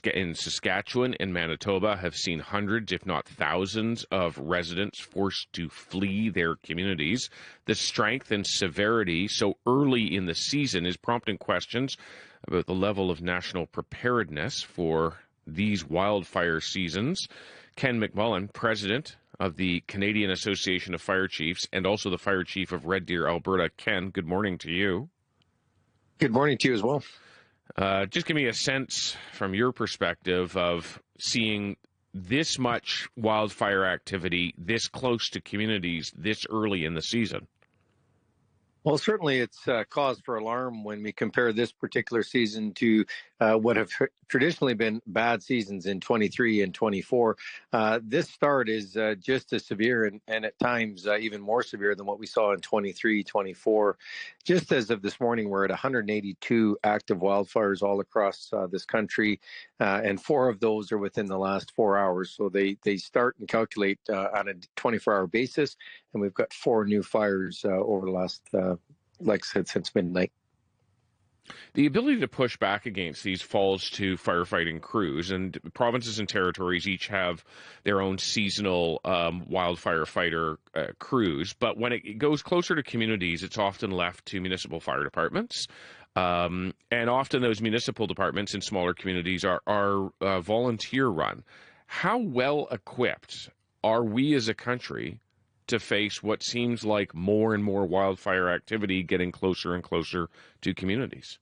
in Saskatchewan and Manitoba have seen hundreds, if not thousands, of residents forced to flee their communities. The strength and severity so early in the season is prompting questions about the level of national preparedness for these wildfire seasons. Ken McMullen, president of the Canadian Association of Fire Chiefs and also the fire chief of Red Deer, Alberta. Ken, good morning to you. Good morning to you as well. Just give me a sense from your perspective of seeing this much wildfire activity this close to communities this early in the season. Well, certainly it's cause for alarm when we compare this particular season to what have traditionally been bad seasons in 23 and 24. This start is just as severe and at times even more severe than what we saw in 23, 24. Just as of this morning, we're at 182 active wildfires all across this country, and 4 of those are within the last 4 hours. So they start and calculate on a 24-hour basis, and we've got 4 new fires over the last, like I said, since midnight. The ability to push back against these falls to firefighting crews, and provinces and territories each have their own seasonal wildfire fighter crews. But when it goes closer to communities, it's often left to municipal fire departments. And often those municipal departments in smaller communities are volunteer run. How well equipped are we as a country to face what seems like more and more wildfire activity getting closer and closer to communities?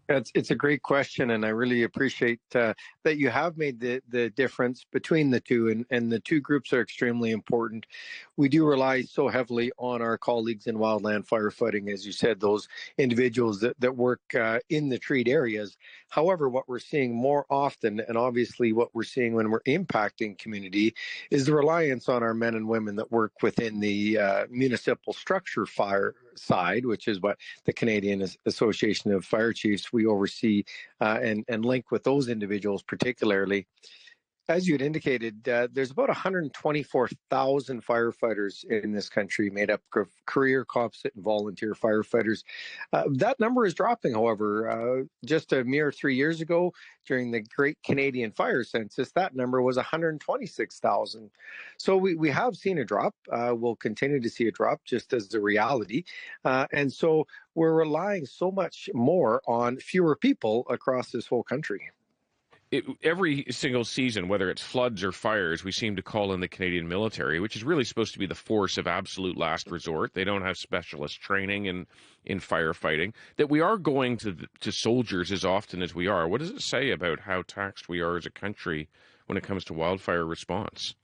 It's a great question, and I really appreciate that you have made the difference between the two, and the two groups are extremely important. We do rely so heavily on our colleagues in wildland firefighting, as you said, those individuals that work in the treat areas. However, what we're seeing more often, and obviously what we're seeing when we're impacting community, is the reliance on our men and women that work within the municipal structure fire side, which is what the Canadian Association of Fire Chiefs we oversee and link with those individuals particularly. As you had indicated, there's about 124,000 firefighters in this country made up of career, composite, and volunteer firefighters. That number is dropping, however. Just a mere 3 years ago, during the Great Canadian Fire Census, that number was 126,000. So we have seen a drop. We'll continue to see a drop just as a reality. And so we're relying so much more on fewer people across this whole country. Every single season, whether it's floods or fires, we seem to call in the Canadian military, which is really supposed to be the force of absolute last resort. They don't have specialist training in firefighting. That we are going to soldiers as often as we are. What does it say about how taxed we are as a country when it comes to wildfire response?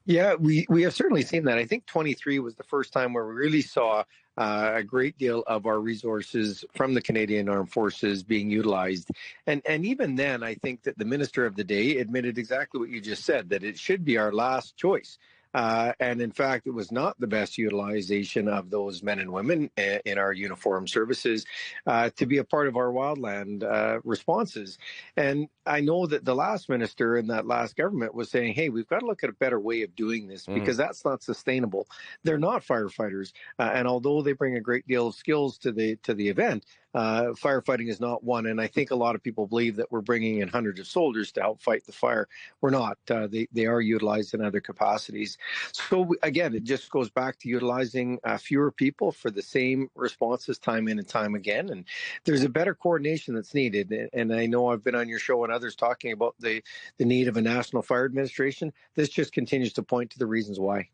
Yeah, we have certainly seen that. I think 23 was the first time where we really saw a great deal of our resources from the Canadian Armed Forces being utilized. And even then, I think that the minister of the day admitted exactly what you just said, that it should be our last choice. And in fact, it was not the best utilization of those men and women in our uniformed services to be a part of our wildland responses. And I know that the last minister in that last government was saying, hey, we've got to look at a better way of doing this because that's not sustainable. They're not firefighters. And although they bring a great deal of skills to the event, firefighting is not one. And I think a lot of people believe that we're bringing in hundreds of soldiers to help fight the fire. We're not. They are utilized in other capacities. So again, it just goes back to utilizing fewer people for the same responses time in and time again. And there's a better coordination that's needed. And I know I've been on your show and others talking about the need of a national fire administration. This just continues to point to the reasons why.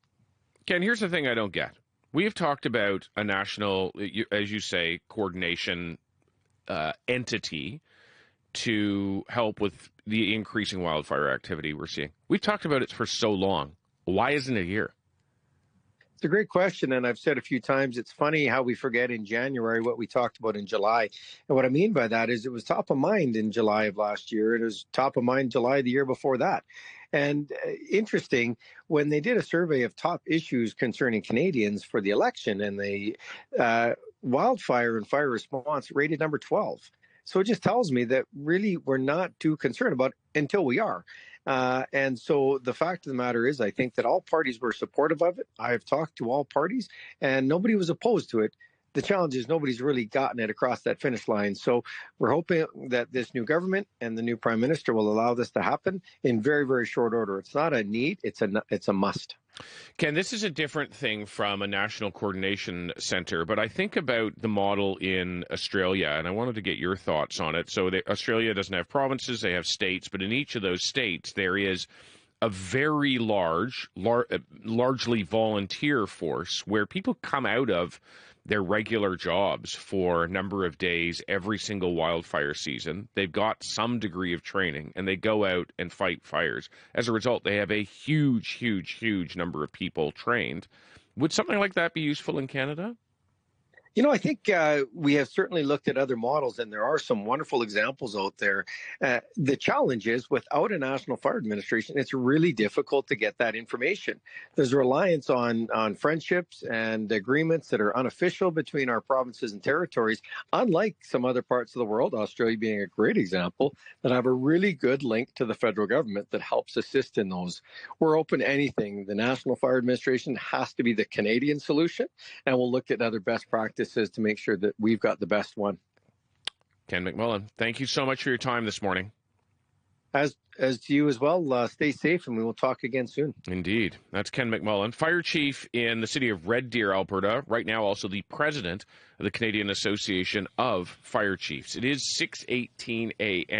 Ken, here's the thing I don't get. We have talked about a national, as you say, coordination entity to help with the increasing wildfire activity we're seeing. We've talked about it for so long. Why isn't it here? It's a great question, and I've said a few times, it's funny how we forget in January what we talked about in July. And what I mean by that is it was top of mind in July of last year. It was top of mind July the year before that. And interesting, when they did a survey of top issues concerning Canadians for the election, and the wildfire and fire response rated number 12. So it just tells me that really we're not too concerned about it until we are. And so the fact of the matter is, I think that all parties were supportive of it. I have talked to all parties, and nobody was opposed to it. The challenge is nobody's really gotten it across that finish line. So we're hoping that this new government and the new prime minister will allow this to happen in very, very short order. It's not a need, it's a must. Ken, this is a different thing from a national coordination center, but I think about the model in Australia, and I wanted to get your thoughts on it. So Australia doesn't have provinces, they have states, but in each of those states, there is a very largely volunteer force where people come out of their regular jobs for a number of days every single wildfire season. They've got some degree of training and they go out and fight fires. As a result, they have a huge number of people trained. Would something like that be useful in Canada? I think we have certainly looked at other models, and there are some wonderful examples out there. The challenge is, without a National Fire Administration, it's really difficult to get that information. There's a reliance on friendships and agreements that are unofficial between our provinces and territories, unlike some other parts of the world, Australia being a great example, that have a really good link to the federal government that helps assist in those. We're open to anything. The National Fire Administration has to be the Canadian solution, and we'll look at other best practices to make sure that we've got the best one. Ken McMullen, thank you so much for your time this morning. As to you as well, stay safe, and we will talk again soon. Indeed. That's Ken McMullen, fire chief in the city of Red Deer, Alberta, right now also the president of the Canadian Association of Fire Chiefs. It is 6:18 a.m.